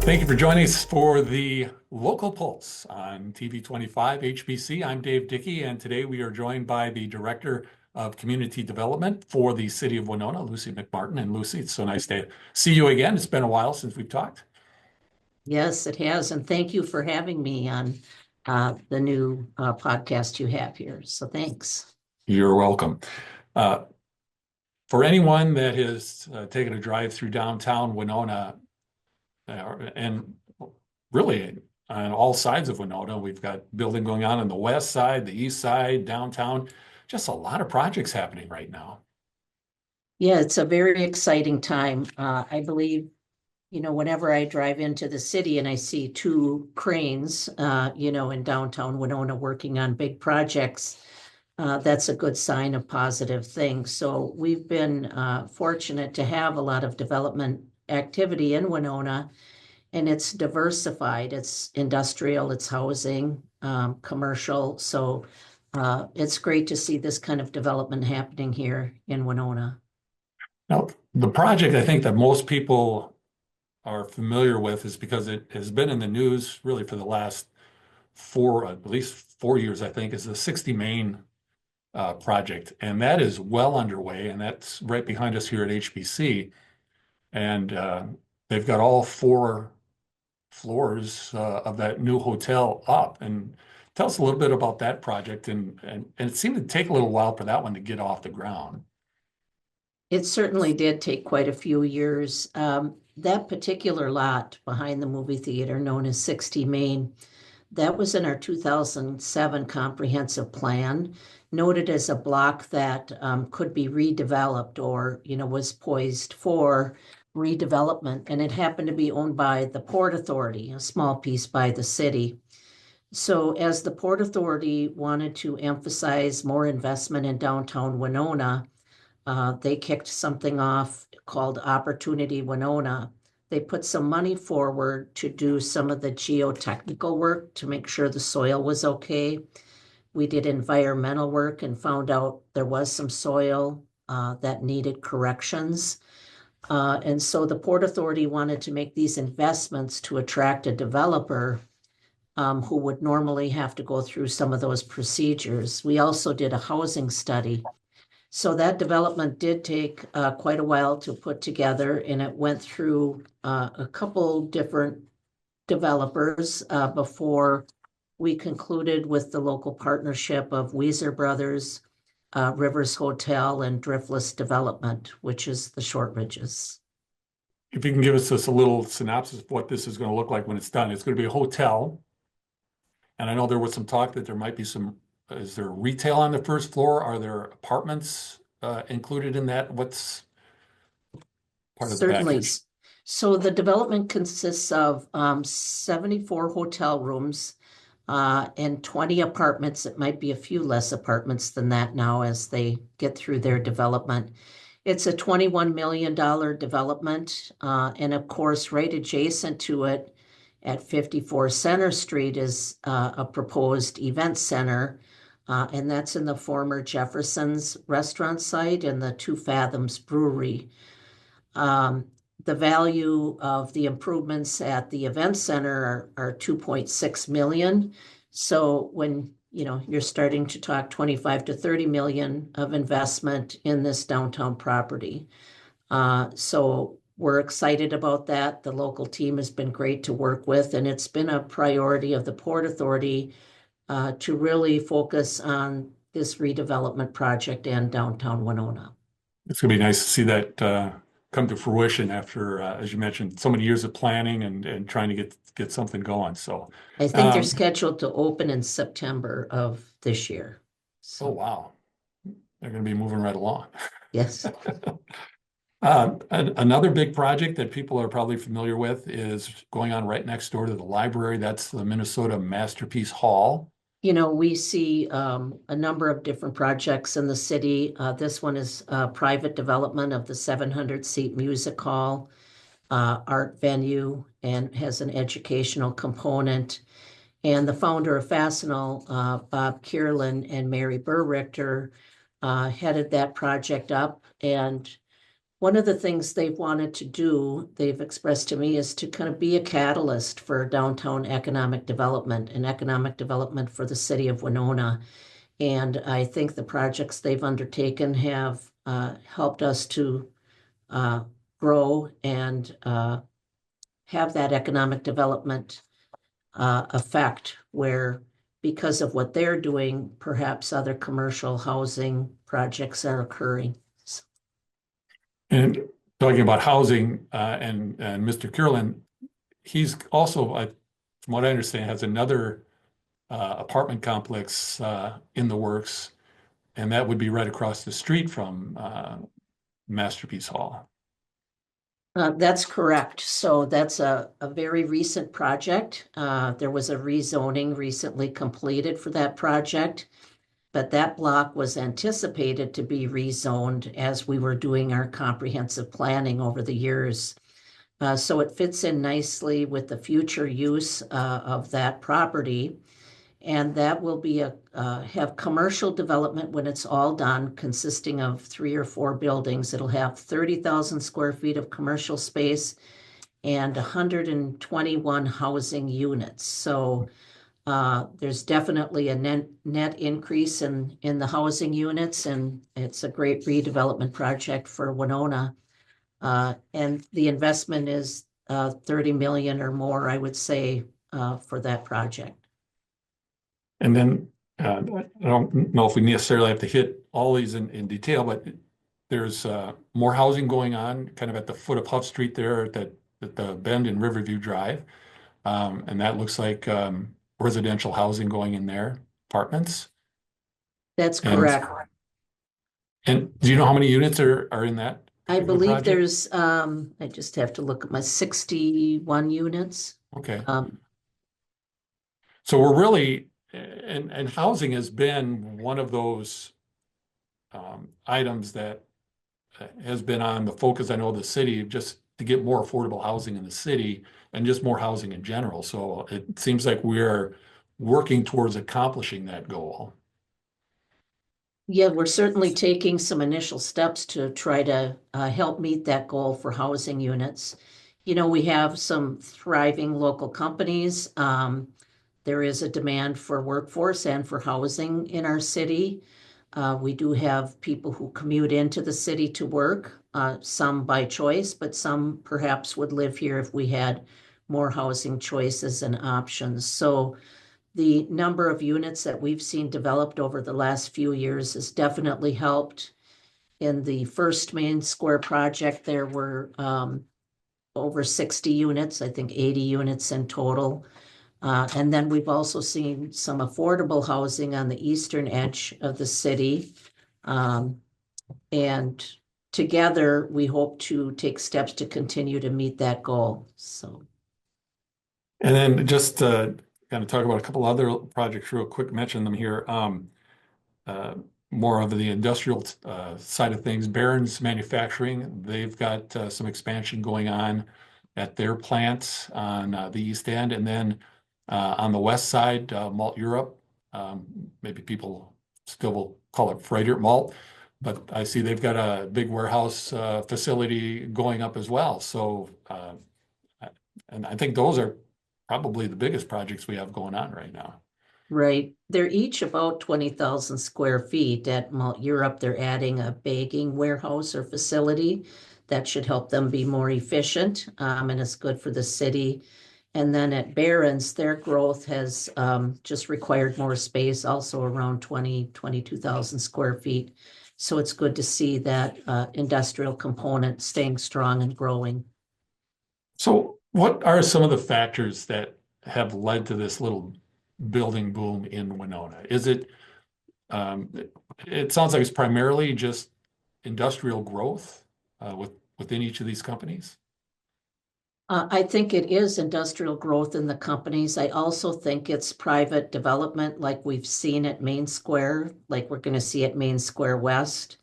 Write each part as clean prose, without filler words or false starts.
Thank you for joining us for the Local Pulse on TV 25 HBC. I'm Dave Dicke, and today we are joined by the Director of Community Development for the City of Winona, Lucy McMartin. And Lucy, it's so nice to see you again. It's been a while since we've talked. Yes, it has. And thank you for having me on the new podcast you have here. So thanks. You're welcome. For anyone that has taken a drive through downtown Winona, and really on all sides of Winona, we've got building going on the west side, the east side, downtown, just a lot of projects happening right now. Yeah, it's a very exciting time. I believe, whenever I drive into the city and I see two cranes, in downtown Winona working on big projects, that's a good sign of positive things. So we've been fortunate to have a lot of development activity in Winona, and it's diversified. It's industrial, it's housing, commercial. So it's great to see this kind of development happening here in Winona. Now, the project I think that most people are familiar with is because it has been in the news really for the last at least 4 years, I think, is the 60 Main project. And that is well underway, and that's right behind us here at HBC. And they've got all 4 floors of that new hotel up. And tell us a little bit about that project. And it seemed to take a little while for that one to get off the ground. It certainly did take quite a few years. That particular lot behind the movie theater, known as 60 Main, that was in our 2007 comprehensive plan, noted as a block that could be redeveloped or, was poised for redevelopment. And it happened to be owned by the Port Authority, a small piece by the city. So as the Port Authority wanted to emphasize more investment in downtown Winona, they kicked something off called Opportunity Winona. They put some money forward to do some of the geotechnical work to make sure the soil was okay. We did environmental work and found out there was some soil that needed corrections. And so the Port Authority wanted to make these investments to attract a developer who would normally have to go through some of those procedures. We also did a housing study. So that development did take quite a while to put together, and it went through a couple different developers before we concluded with the local partnership of Weiser Brothers, Rivers Hotel, and Driftless Development, which is the Short Ridges. If you can give us just a little synopsis of what this is going to look like when it's done. It's going to be a hotel. And I know there was some talk that there might be is there retail on the first floor? Are there apartments included in that? What's part of the Certainly. package? So the development consists of 74 hotel rooms and 20 apartments. It might be a few less apartments than that now as they get through their development. It's a $21 million development. And of course, right adjacent to it at 54 Center Street is a proposed event center. And that's in the former Jefferson's restaurant site and the Two Fathoms Brewery. The value of the improvements at the event center are 2.6 million. So when you're starting to talk 25 to 30 million of investment in this downtown property. So we're excited about that. The local team has been great to work with, and it's been a priority of the Port Authority to really focus on this redevelopment project and downtown Winona. It's going to be nice to see that come to fruition after, as you mentioned, so many years of planning and trying to get something going. So I think they're scheduled to open in September of this year. So. Oh, wow. They're going to be moving right along. Yes. Another big project that people are probably familiar with is going on right next door to the library. That's the Minnesota Masterpiece Hall. We see a number of different projects in the city. This one is private development of the 700-seat music hall, art venue, and has an educational component. And the founder of Fastenal, Bob Kierlin and Mary Burrichter, headed that project up. And one of the things they've wanted to do, they've expressed to me, is to kind of be a catalyst for downtown economic development and economic development for the city of Winona. And I think the projects they've undertaken have helped us to grow and have that economic development effect where, because of what they're doing, perhaps other commercial housing projects are occurring. And talking about housing, and Mr. Kierland, he's also, from what I understand, has another apartment complex in the works, and that would be right across the street from Masterpiece Hall. That's correct. So that's a very recent project. There was a rezoning recently completed for that project, but that block was anticipated to be rezoned as we were doing our comprehensive planning over the years. So it fits in nicely with the future use of that property. And that will be have commercial development when it's all done, consisting of 3 or 4 buildings. It'll have 30,000 square feet of commercial space and 121 housing units. So there's definitely a net increase in the housing units, and it's a great redevelopment project for Winona. And the investment is 30 million or more, I would say, for that project. And then I don't know if we necessarily have to hit all these in detail, but there's more housing going on kind of at the foot of Huff Street there at the bend in Riverview Drive. And that looks like residential housing going in there, apartments. That's And correct. And do you know how many units are in that I particular believe project? there's, I just have to look at my 61 units. Okay. Um, So we're really, and housing has been one of those items that has been on the focus, I know, of the city, just to get more affordable housing in the city and just more housing in general. So it seems like we're working towards accomplishing that goal. Yeah, we're certainly taking some initial steps to try to help meet that goal for housing units. You know, we have some thriving local companies. There is a demand for workforce and for housing in our city. We do have people who commute into the city to work, some by choice, but some perhaps would live here if we had more housing choices and options. So the number of units that we've seen developed over the last few years has definitely helped. In the first Main Square project, there were over 60 units, I think 80 units in total. And then we've also seen some affordable housing on the eastern edge of the city. And together, we hope to take steps to continue to meet that goal. So, And then just kind of talk about a couple other projects real quick, mention them here. Uh, More of the industrial side of things. Barron's Manufacturing, they've got some expansion going on at their plants on the East End. And then on the west side, Malt Europe, maybe people still will call it Freighter Malt, but I see they've got a big warehouse facility going up as well. So, and I think those are probably the biggest projects we have going on right now. right, they're each about 20,000 square feet. At Malt Europe, they're adding a bagging warehouse or facility that should help them be more efficient, and it's good for the city. And then at Barron's, their growth has just required more space, also around 22,000 square feet. So it's good to see that industrial component staying strong and growing. So what are some of the factors that have led to this little building boom in Winona? Is it, it sounds like it's primarily just industrial growth within each of these companies? I think it is industrial growth in the companies. I also think it's private development like we've seen at Main Square, like we're going to see at Main Square West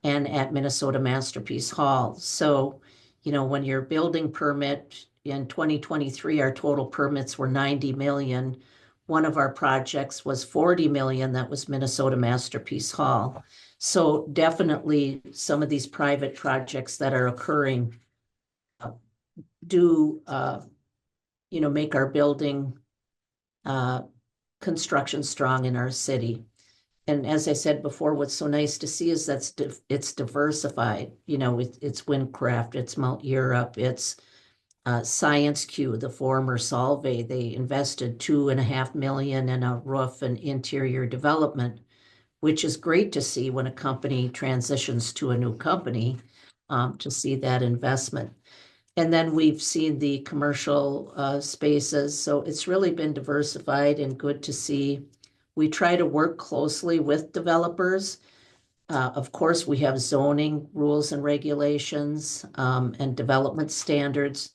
and at Minnesota Masterpiece Hall. So, you know, when your building permit in 2023, our total permits were 90 million. one of our projects was 40 million. That was Minnesota Masterpiece Hall. So definitely some of these private projects that are occurring do, make our building construction strong in our city. And as I said before, what's so nice to see is it's diversified. It's Windcraft, it's Mount Europe, it's Science Q, the former Solvay. They invested $2.5 million in a roof and interior development, which is great to see when a company transitions to a new company, to see that investment. And then we've seen the commercial spaces. So it's really been diversified and good to see. We try to work closely with developers. Of course, we have zoning rules and regulations and development standards,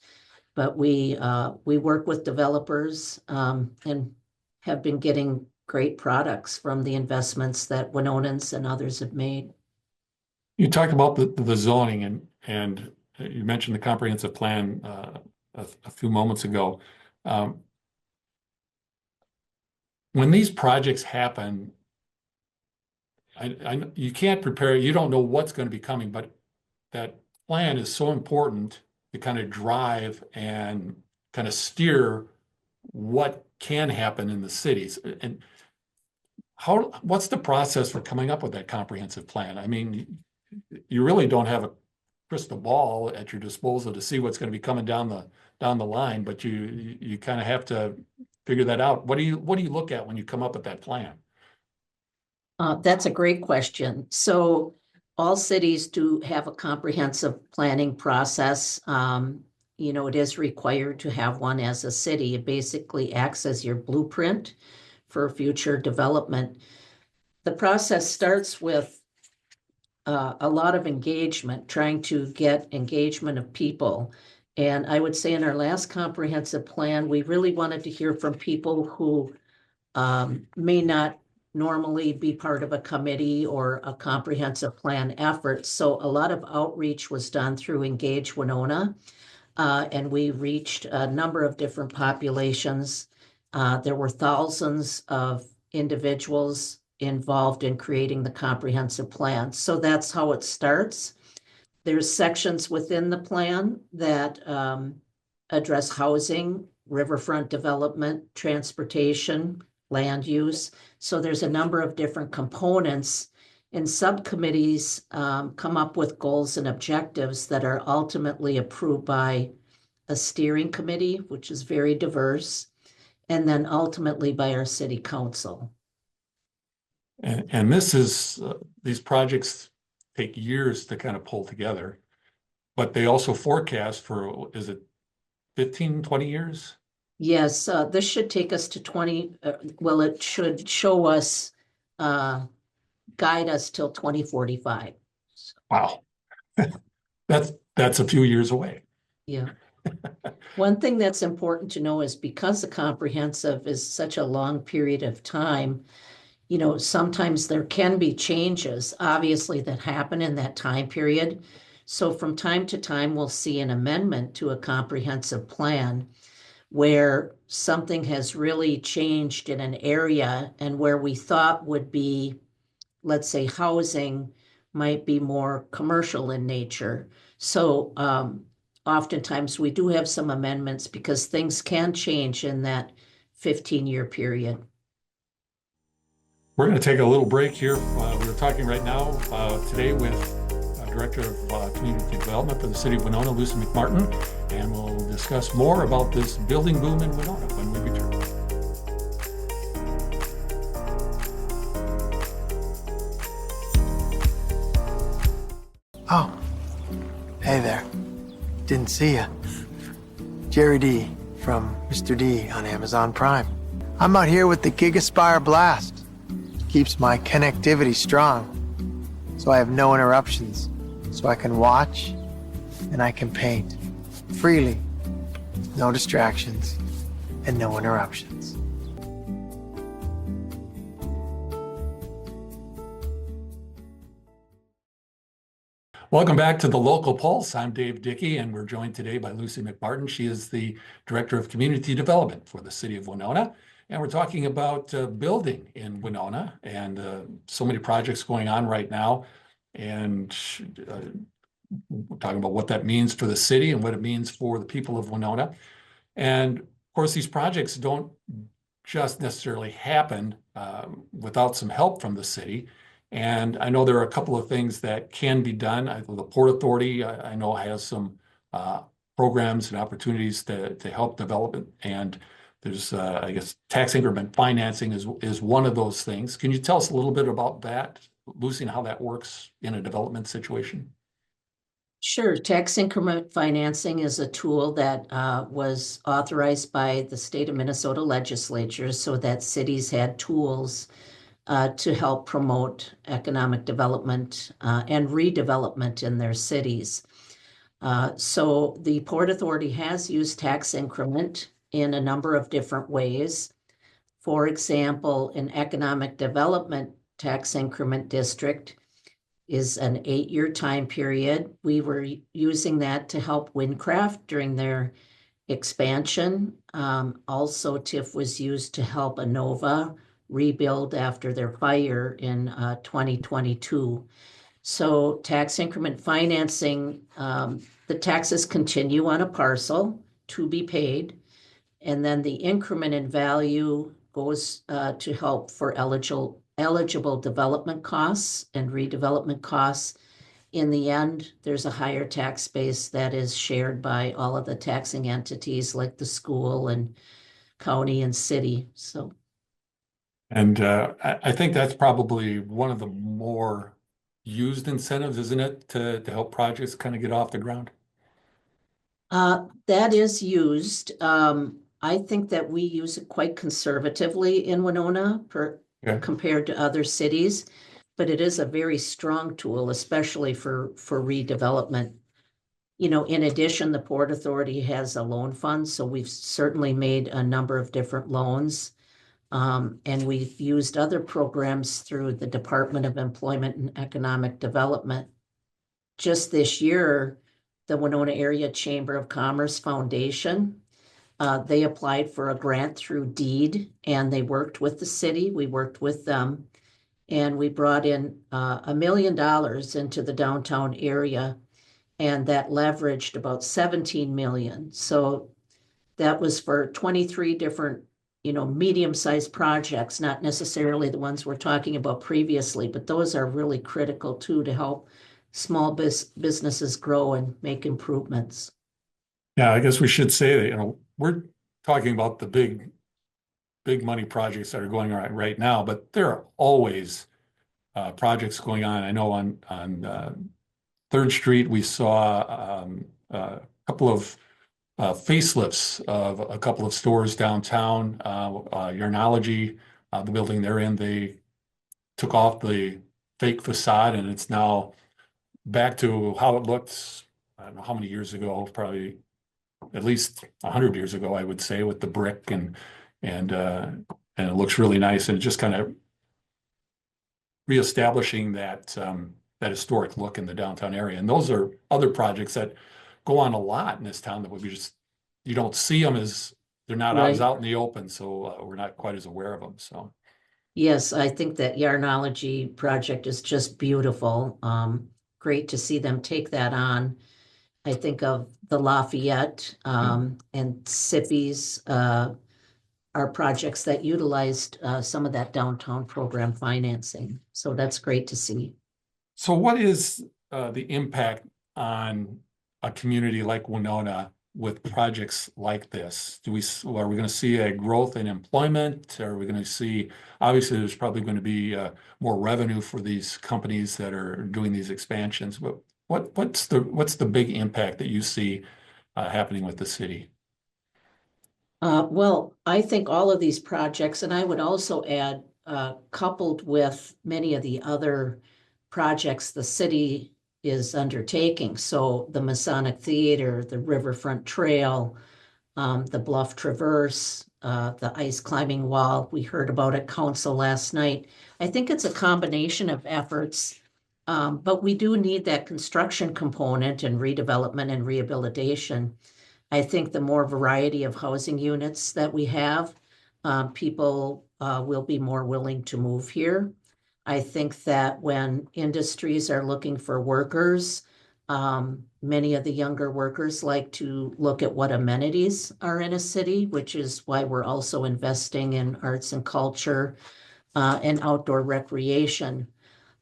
but we work with developers and have been getting great products from the investments that Winonans and others have made. You talked about the zoning and you mentioned the comprehensive plan a few moments ago. When these projects happen, you can't prepare, you don't know what's going to be coming, but that plan is so important to kind of drive and kind of steer what can happen in the cities. And what's the process for coming up with that comprehensive plan? I mean, you really don't have a crystal ball at your disposal to see what's going to be coming down the line, but you kind of have to figure that out. What do you look at when you come up with that plan? That's a great question. So all cities do have a comprehensive planning process. It is required to have one as a city. It basically acts as your blueprint for future development. The process starts with a lot of engagement, trying to get engagement of people. And I would say in our last comprehensive plan, we really wanted to hear from people who may not normally be part of a committee or a comprehensive plan effort. So a lot of outreach was done through Engage Winona, and we reached a number of different populations. There were thousands of individuals involved in creating the comprehensive plan. So that's how it starts. There's sections within the plan that address housing, riverfront development, transportation, land use. So there's a number of different components, and subcommittees come up with goals and objectives that are ultimately approved by a steering committee, which is very diverse, and then ultimately by our city council. And this is, these projects take years to kind of pull together, but they also forecast for, is it 15, 20 years? Yes, this should take us to 20, it should show us, guide us till 2045. Wow. That's a few years away. Yeah. One thing that's important to know is because the comprehensive is such a long period of time, sometimes there can be changes, obviously, that happen in that time period. So from time to time, we'll see an amendment to a comprehensive plan where something has really changed in an area and where we thought would be, let's say, housing might be more commercial in nature. So oftentimes we do have some amendments because things can change in that 15-year period. We're going to take a little break here. We're talking right now today with Director of Community Development for the City of Winona, Lucy McMartin, and we'll discuss more about this building boom in Winona when we return. Oh, hey there. Didn't see ya. Jerry D from Mr. D on Amazon Prime. I'm out here with the GigaSpire Blast. Keeps my connectivity strong, so I have no interruptions, so I can watch and I can paint freely, no distractions and no interruptions. Welcome back to the Local Pulse. I'm Dave Dicke, and we're joined today by Lucy McMartin. She is the Director of Community Development for the City of Winona. And we're talking about building in Winona and so many projects going on right now. And we're talking about what that means for the city and what it means for the people of Winona. And of course, these projects don't just necessarily happen without some help from the city. And I know there are a couple of things that can be done. The Port Authority, I know, has some programs and opportunities to help develop it. And there's, I guess, tax increment financing is one of those things. Can you tell us a little bit about that, Lucy, and how that works in a development situation? Sure. Tax increment financing is a tool that was authorized by the state of Minnesota legislature so that cities had tools to help promote economic development and redevelopment in their cities. So the Port Authority has used tax increment in a number of different ways. For example, an economic development tax increment district is an 8-year time period. We were using that to help Windcraft during their expansion. Also, TIF was used to help Inova rebuild after their fire in 2022. So tax increment financing, the taxes continue on a parcel to be paid, and then the increment in value goes to help for eligible development costs and redevelopment costs. In the end, there's a higher tax base that is shared by all of the taxing entities like the school and county and city. So, And I think that's probably one of the more used incentives, isn't it, to help projects kind of get off the ground? that is used. I think that we use it quite conservatively in Winona Yeah. compared to other cities, but it is a very strong tool, especially for redevelopment. You know, in addition, the Port Authority has a loan fund, so we've certainly made a number of different loans. And we've used other programs through the Department of Employment and Economic Development. Just this year, the Winona Area Chamber of Commerce Foundation, they applied for a grant through DEED, and they worked with the city. We worked with them, and we brought in $1 million into the downtown area, and that leveraged about 17 million. So that was for 23 different, medium-sized projects, not necessarily the ones we're talking about previously, but those are really critical too to help small businesses grow and make improvements. Yeah, I guess we should say that, we're talking about the big money projects that are going on right now, but there are always projects going on. I know on 3rd Street, we saw a couple of facelifts of a couple of stores downtown. Yarnology, the building they're in, they took off the fake facade and it's now back to how it looked, I don't know how many years ago, probably at least 100 years ago, I would say, with the brick and it looks really nice, and it just kind of reestablishing that historic look in the downtown area. And those are other projects that go on a lot in this town that would be you don't see them as they're not always Right. out in the open, so we're not quite as aware of them. So Yes, I think that Yarnology project is just beautiful. Great to see them take that on. I think of the Lafayette and Sippies are projects that utilized some of that downtown program financing. So that's great to see. So what is the impact on a community like Winona with projects like this? Are we going to see a growth in employment? Are we going to see, obviously there's probably going to be more revenue for these companies that are doing these expansions, but what's the big impact that you see happening with the city? Well, I think all of these projects, and I would also add, coupled with many of the other projects the city is undertaking. So the Masonic Theater, the Riverfront Trail, the Bluff Traverse, the ice climbing wall we heard about at council last night. I think it's a combination of efforts But we do need that construction component and redevelopment and rehabilitation. I think the more variety of housing units that we have, people will be more willing to move here. I think that when industries are looking for workers, many of the younger workers like to look at what amenities are in a city, which is why we're also investing in arts and culture and outdoor recreation.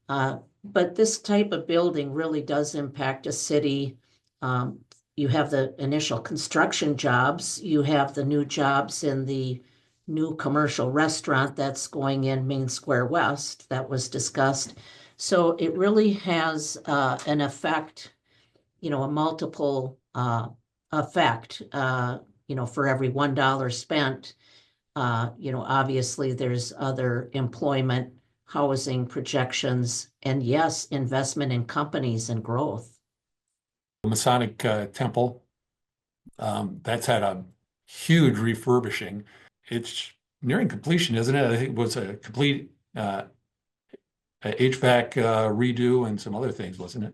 But this type of building really does impact a city. You have the initial construction jobs, you have the new jobs in the new commercial restaurant that's going in Main Square West that was discussed. So it really has an effect, a multiple effect, for every $1 spent. Obviously there's other employment, housing projections, and yes, investment in companies and growth. The Masonic Temple, that's had a huge refurbishing. It's nearing completion, isn't it? I think it was a complete HVAC redo and some other things, wasn't it?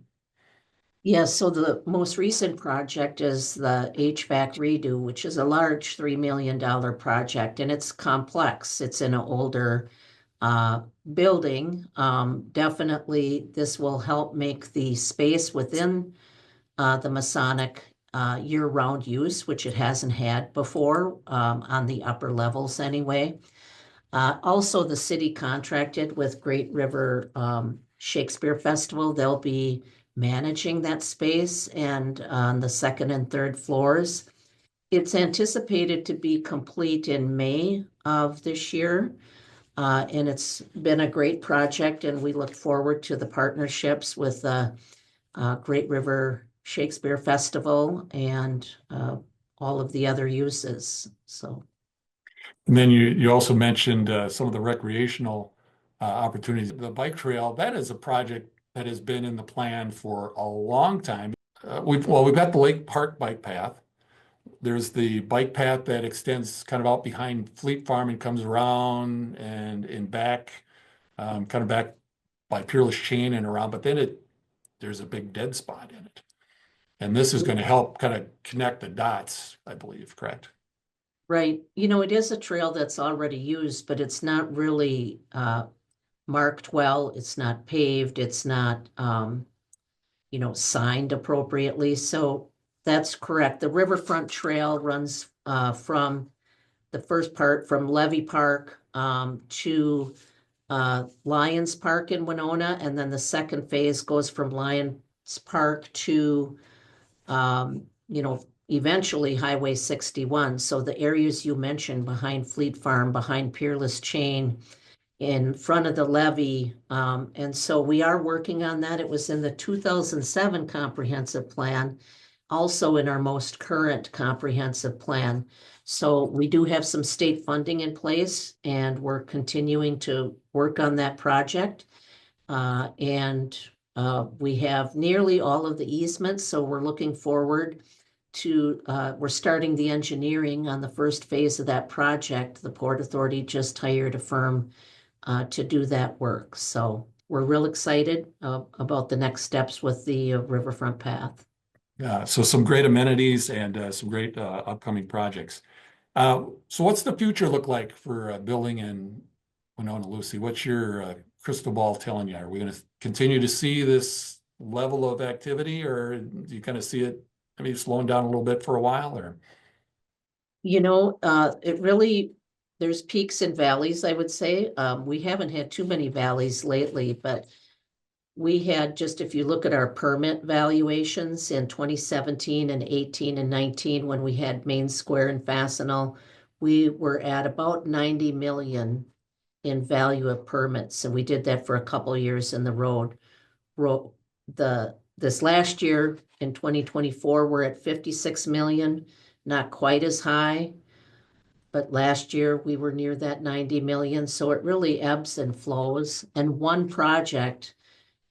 Yes, so the most recent project is the HVAC redo, which is a large $3 million project, and it's complex. It's in an older building. Definitely, this will help make the space within the Masonic year-round use, which it hasn't had before on the upper levels anyway. Also, the city contracted with Great River Shakespeare Festival. They'll be managing that space and on the second and third floors. It's anticipated to be complete in May of this year. And it's been a great project, and we look forward to the partnerships with the Great River Shakespeare Festival and all of the other uses. So, And then you also mentioned some of the recreational opportunities. The bike trail, that is a project that has been in the plan for a long time. We've got the Lake Park bike path. There's the bike path that extends kind of out behind Fleet Farm and comes around and back, kind of back by Peerless Chain and around. But then there's a big dead spot in it. And this is going to help kind of connect the dots, I believe, correct? right. It is a trail that's already used, but it's not really marked well. It's not paved. It's not, signed appropriately. So that's correct. The Riverfront Trail runs from the first part from Levy Park to Lions Park in Winona, and then the second phase goes from Lions Park to, eventually Highway 61. So the areas you mentioned behind Fleet Farm, behind Peerless Chain, in front of the levee. And so we are working on that. It was in the 2007 comprehensive plan, also in our most current comprehensive plan. So we do have some state funding in place, and we're continuing to work on that project. And we have nearly all of the easements, so we're looking forward to, we're starting the engineering on the first phase of that project. The Port Authority just hired a firm to do that work. So we're real excited about the next steps with the Riverfront Path. Yeah, so some great amenities and some great upcoming projects. So what's the future look like for building in Winona, Lucy? What's your crystal ball telling you? Are we going to continue to see this level of activity, or do you kind of see it maybe slowing down a little bit for a while? Or It really, there's peaks and valleys, I would say. We haven't had too many valleys lately, but we had just, if you look at our permit valuations in 2017 and 18 and 19, when we had Main Square and Fastenal, we were at about 90 million in value of permits. And we did that for a couple of years in the road. This last year in 2024, we're at 56 million, not quite as high. But last year we were near that 90 million. So it really ebbs and flows. And one project,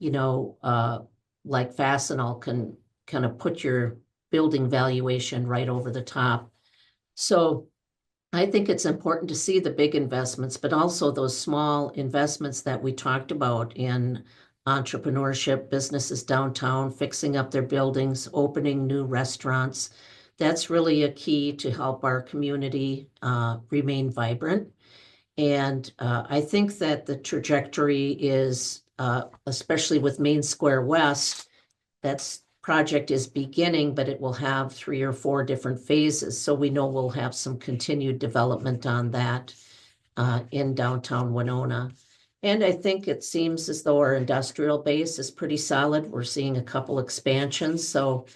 like Fastenal can kind of put your building valuation right over the top. So I think it's important to see the big investments, but also those small investments that we talked about in entrepreneurship, businesses downtown, fixing up their buildings, opening new restaurants. That's really a key to help our community remain vibrant. And I think that the trajectory is, especially with Main Square West, that project is beginning, but it will have 3 or 4 different phases. So we know we'll have some continued development on that in downtown Winona. And I think it seems as though our industrial base is pretty solid. We're seeing a couple expansions, so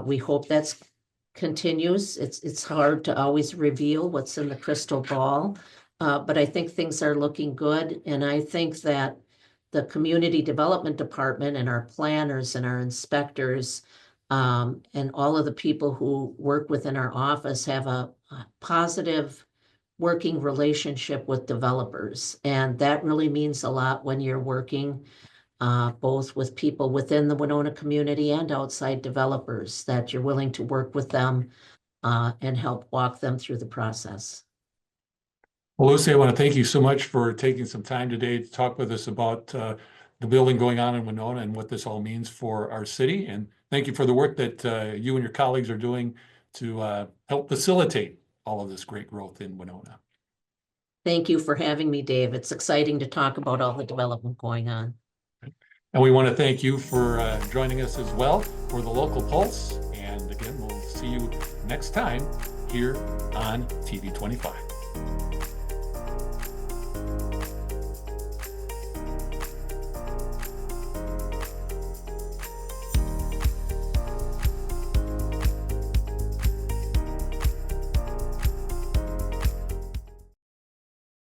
we hope that continues. It's hard to always reveal what's in the crystal ball, but I think things are looking good. And I think that the Community Development Department and our planners and our inspectors and all of the people who work within our office have a positive working relationship with developers. And that really means a lot when you're working both with people within the Winona community and outside developers, that you're willing to work with them and help walk them through the process. Well, Lucy, I want to thank you so much for taking some time today to talk with us about the building going on in Winona and what this all means for our city. And thank you for the work that you and your colleagues are doing to help facilitate all of this great growth in Winona. Thank you for having me, Dave. It's exciting to talk about all the development going on. And we want to thank you for joining us as well for the Local Pulse. And again, we'll see you next time here on TV 25.